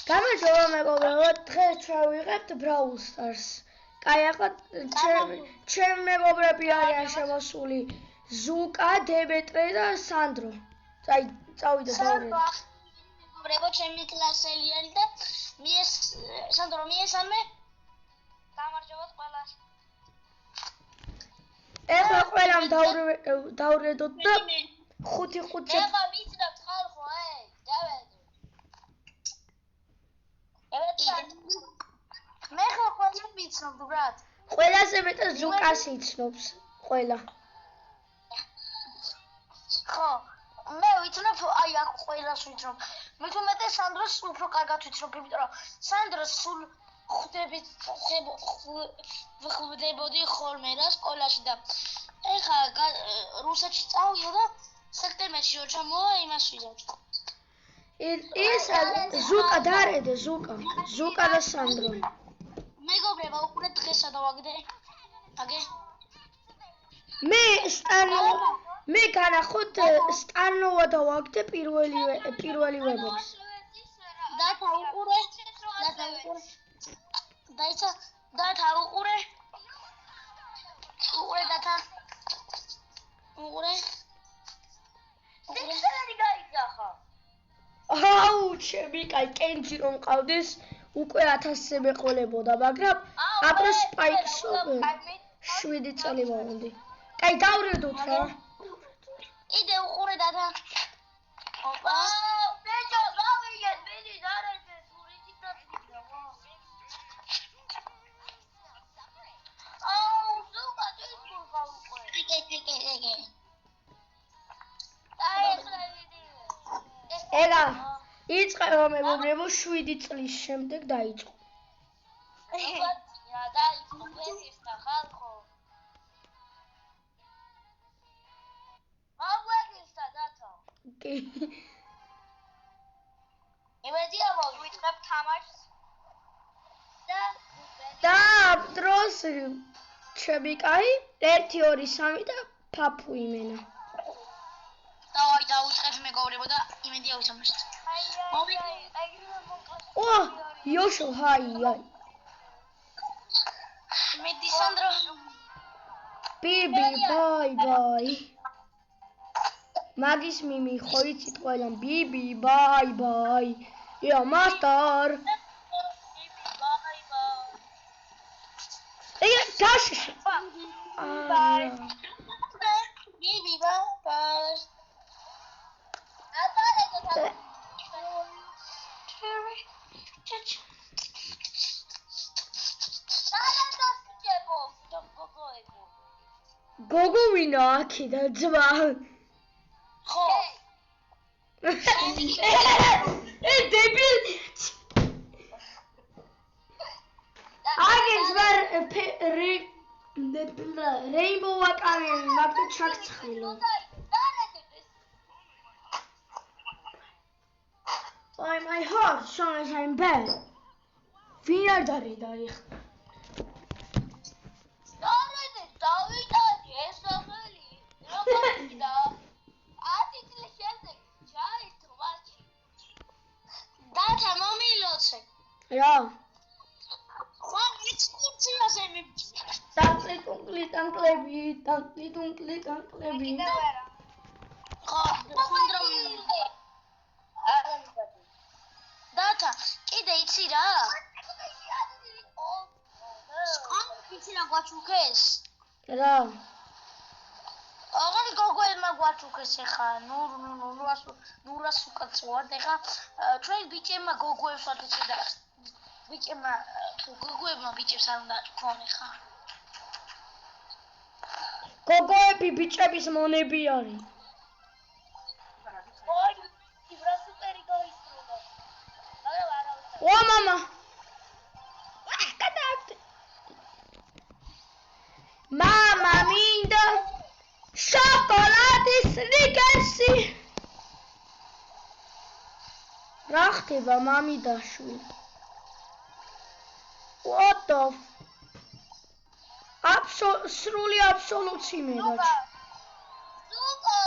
გამარჯობა მეგობრებო, დღეს შევიღებთ Brawl Stars. კაი, ახლა ჩემი მეგობრები არიან შემოსული ზუკა, დემეტრე და სანდრო. წავიდა დავრე. მეგობრებო, ჩემი კლასელი არის და სანდრო მიესალმე. გამარჯობათ ყველას. ეხლა ყველამ დავრედოთ და 5-5 ეხლა მიცნობთ ხალხო, დავედო. მე ხო ყველას ვიცნობ, ბრატ. ყველაზე მეტად ზუკას იცნობს, ყველა. ხო, მე ვიცნობ, აი აქ ყველას ვიცნობ. მე თუმეტე სანდროს უფრო კარგად ვიცნობ, იმიტომ რომ სანდროს სულ ხვდებოდი ხოლმე რა სკოლაში და ეხლა რუსეთში წავიდა და სექტემბერში რო ჩამოვა იმას ვიზავ. ის ზუკა დარედე, ზუკა და სანდრო. მეგობრებო, უყურეთ დღესა დავაგდე. აგე. მე განახოთ სტანოვა დავაგდე პირველი ვებოქს. დათა უყურე. დათა უყურე. უყურე დათა. უყურე. დიქსელი გაიძახა. აუ, ჩემი კაი, კენჯი რომ ყავდეს, უკვე 1000-ზე მეყოლებოდა, მაგრამ აბა სპაიკსო 7 წელი მოვუდი. კაი, დავრედოთ რა. იდე უყურე დათა. ოპა. ბეჭო, გავიგეთ, მიდი დარეთე, სურითი დაგიგდა. აუ, ზუკა ძიძულყა უკვე. ეკე. ელა, იწყება მეგობრებო 7 წლის შემდეგ დაიწყო. დაიწყო ფესტა ხალხო. აღვეგესტა დათო. კი. იმედია მოვიწყებ თამაშს. და დროს ჩემი კაი 1 2 3 და ფაფუ იმენა. დავაი დავიწყებ მეგობრებო და იმედია ვისამრთ. ო, იოშო, ჰაი. მედი სანდრო. ბიბი, ბაი. მაგის მიმი ხო იცით ყველა ბიბი, ბაი. ია, მასტარ. ია, დაში. ბიბი, ბაი. გოგო ვინა აქიდა ძმა. ხო. დებილი. აგენ ძმა რეინბოუ აკავენ, მაგდ ჩაქცხილო. Oh, my heart song is I'm bad. ვინ არ დარიდა იქ? დავიდა ესაღელი. როგორია? 10 წლის შემდეგ ჩაირთო მარტი. დათა მომილოცე. რა? ხო, ექსკურსიაზე ტანკლები. ხო, სანდრო. დათა, კიდე იცი რა? იცი რა გვაჩუქეს? რა? აღარ გოგოებმა გვაჩუქეს ეხა, ნურას უკაცვად ეხა ჩვენ ბიჭებმა გოგოებს ვატიცი და გოგოებმა ბიჭებს არ უნდა თქვენ ეხა. გოგოები ბიჭების მონები არის. ой, იბრა სუპერი გაისროდა. მაგრამ არავის. ო мама. მამა მინდა შოკოლადის სნიკერსი. რა ხდება მამიდაშვილი? What the სრული აბსოლუცი მეგოჩი. ზუკა.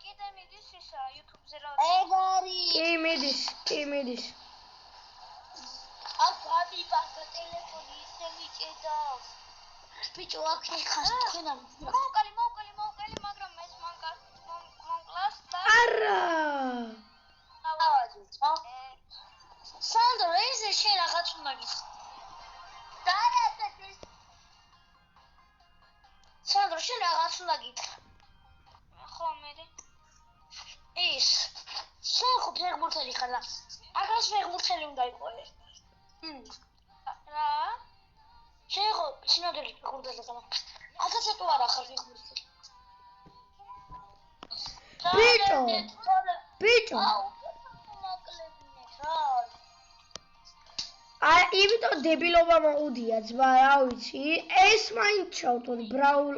კიდე მიდის ისა YouTube-ზე რა. ეგარი. კი მიდის. კიდავს. ბიჭო, აქ ხარ თქვენ არ მოვკალი, მაგრამ ეს მონკლას და არა. ავაძით, ხო? სანდრო, ეს შენ რაღაც უნდა გითხრა. დარაძეთ. სანდრო, შენ რაღაც უნდა გითხრა. ხო, მე. ის შენ ხო ფეხბურთელი ხარ და აგას ფეხბურთელი უნდა იყო ეს. რა? შენ ხო შინოდელი ფეხბურთელი ხარ. აგას ეტო არა ხარ ფეხბურთელი. ბიჭო. იმიტომ დებილობა მოუდია ძმა, რა ვიცი. ეს მაინც ჩავთვალ ბრაულ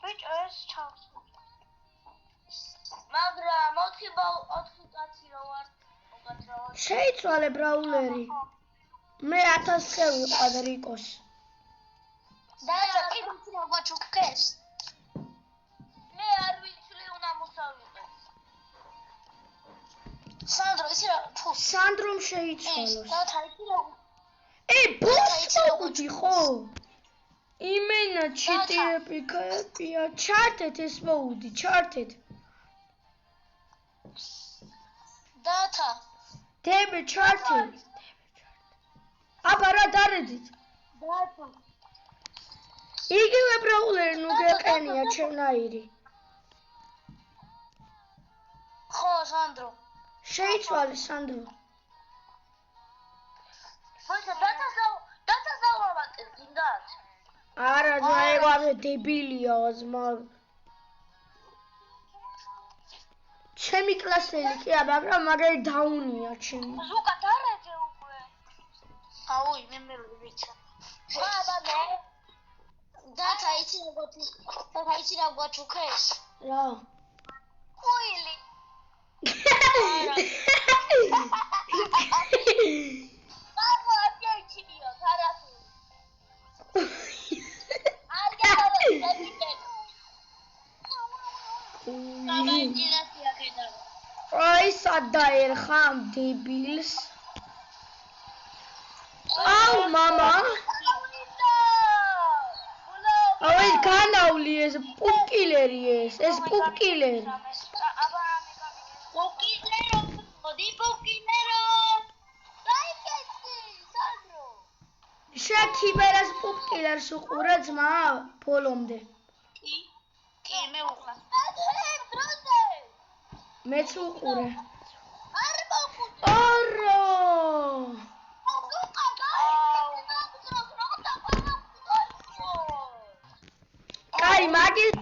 ბიჭო, ეს ჩავთვალ. მაგრამ 4 კაცი რო ვარ, მოგაძრავა. შეიცვალე ბრაულერი. მე 1000-ზე ვიყავ რიკოს. დაჭა, კი ვიცი რა გვაჩუქეს. მე არ ვიცი უნდა მოსავიდე. სანდრო, ისი რა, თუ სანდრომ შეიცვალოს. და თაიცი რა. ბუსტი ხო? იმენა ჩიტიები კაპია, ჩარტეთ ეს მოუდი, ჩარტეთ. დათა. დები ჩარტეთ. აბა რა დარეძით? დათა. იგივე ბრაულერი ნუ გეყენია ჩემნაირი. ხო, სანდრო. შეიცვალე სანდრო. მოიცა დათა დავავატე გინდათ. არა, ძმა, ეგ დებილია ძმა. ჩემი კლასელი კი, მაგრამ მაგარი დაუნია ჩემი. ზუკა დარეძე უკვე. აუი, მე ვიცი. ბაბა მე. დათა იცი რა გვაჩუქეს? რა? ხუილი. ბაბა აჭირჩინიო, თარასი. არია დაიბიდე. გამარჯვენია ქედა. აი სადაერხა ამ დებილს. აუ მამა. აი განავლი ეს პუპკილერი ეს პუპკილერი. პუპკილერო, მოდი პუპკილერო. დაიკეთე, სანდრო. შეკიბერას პუპკილერს უყურე ძმა ბოლომდე. კი, მე უყურე. დროზე. მეც უყურე. არ მოყურე. არა. კაი, მაგის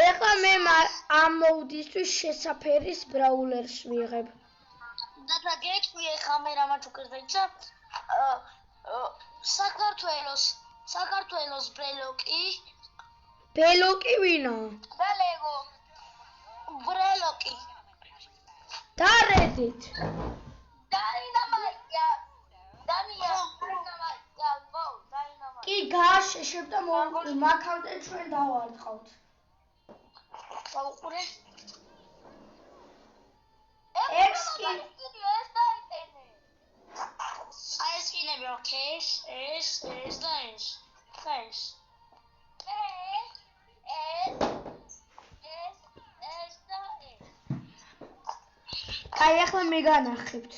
ეხლა მე ამ მოუდისთვის შესაფერის ბრაულერს ვიღებ. და გეტყვი ეხლა მე რა მაჩუქეს ბიჭო. საქართველოს ბრელოკი. ბელოკი ვინა? ბელეგო. ბრელოკი. დარეძით. დაინამაიკია. დაინამაიკია. კი გააშეშებ და მაქამდე ჩვენ დავარწყავთ. დაუყურე. ეს კი ეს დაიტენე. აი ეს კინები ოკეი, ეს და ეს. ეს. კაი, ახლა მე განახებთ.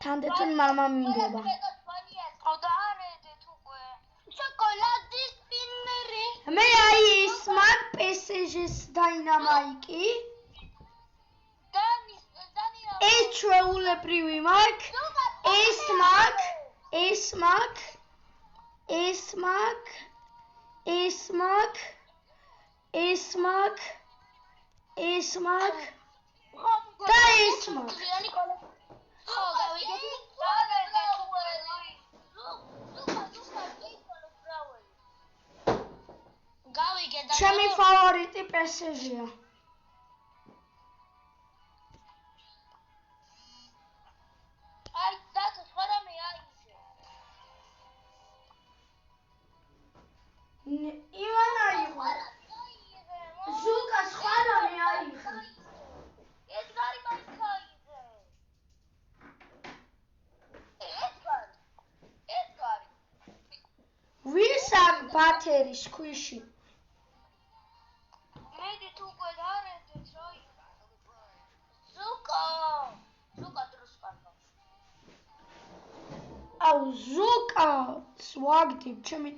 თანდათან მამა მინდება. აუ დაარედეთ უკვე. შოკოლადის პინერი. მე აი ის მაგ PSG-ს დაინამაიკი. ეს ჩვეულებრივი მაგ. ეს მაგ. და ეს მაგ. ხო, გავიგეთ. გავიგეთ და ჩემი ფავორიტი PSG-ია. აი, დათა სხვა რამე აიზე. ივანა იყო. ზუკა სხვა რამე ამ ბათერის ქვიში. მედი თუ უკვე დარედეთ რა იქ. ზუკა დროს კარგავს. აუ ზუკას ვაგდებ ჩემი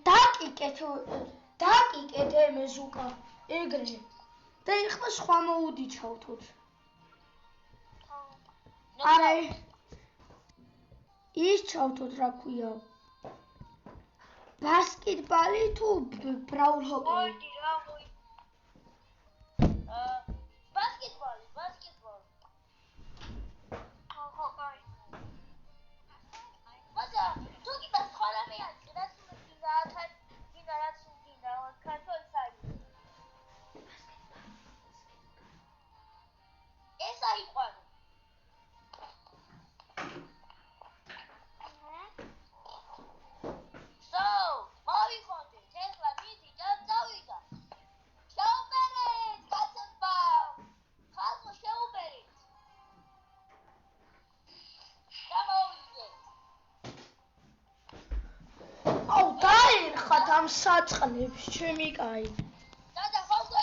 დაკიკეთ ემე ზუკა ეგრე და ეხლა სხვა მოუდიჩავთოთ. არა ის ჩავთოთ რა ქვია ბასკეტბალი თუ ბრაულ ჰოკეი? მოიდი რა მოიდი. ბასკეტბალი. ხო კაი. მაგრამ თუ გინდა სხვა რამე არის, რაც უნდა რაც უნდა ქართოლის არის. ეს აიყვანო. ამ საწყლებს ჩემი კაი. დადა ხალხო.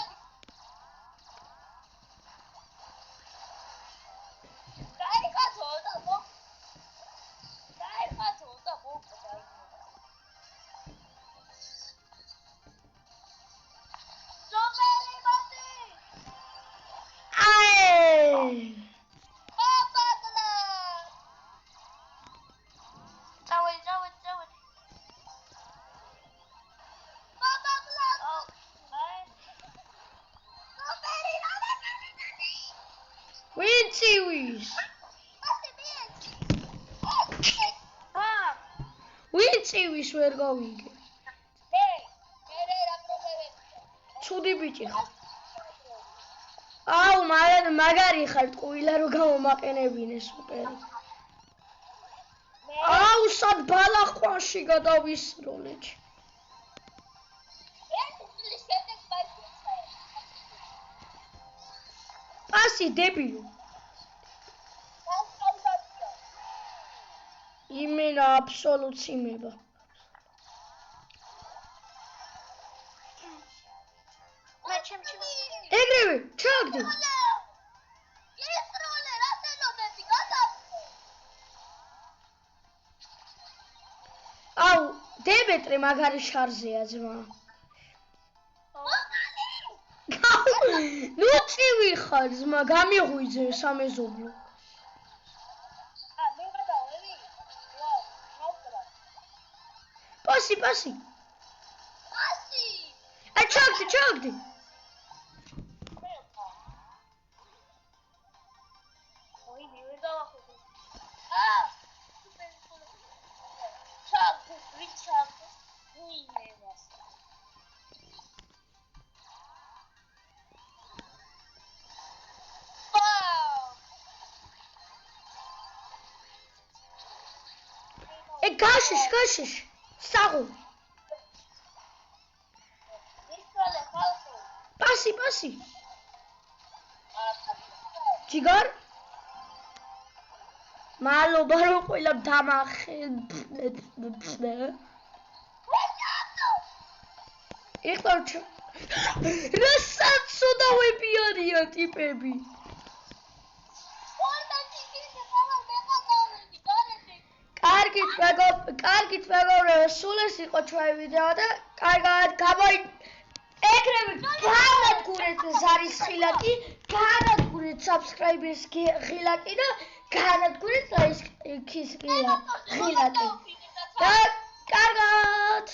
დაიხატო და მოკდა. ზომერი მათი. აი. პაპაკლა. წავედი. Winchiwis. Winchiwis ვერ გავიგე. მე რა პრობლემებია? ცუდი ბიჭი ხარ. აუ, მაგარი ხარ, ტყუილა რო გამომაყენებინე სუპერი. აუ, სად ბალახვაში გადავისროლე. Pasi debilu. Imena absolut simeba. Egrevi, çakdı. Au, Demetre magari şarjıya zma. ნუ წივი ხარ ზმა გამიღვიძე სამეზობლო. მე გადავედი. პასი. აი ჩაგდი. ოი მე ვერ დავახვიდე. ჩაგდი. ვინმეს. Kaşış. Sağ ol. Pasi. Cigar? Malo baro qoyla damaxe. Ეხლა რასაც სუდავები არიან ტიპები. კარგით მეგობრებო, სულ ეს იყო ჩვენი ვიდეო და კარგად ეგრევე განადგურეთ ზარის ხილაკი, განადგურეთ subscribers ხილაკი და განადგურეთ ლაიქის ხილაკი. და კარგად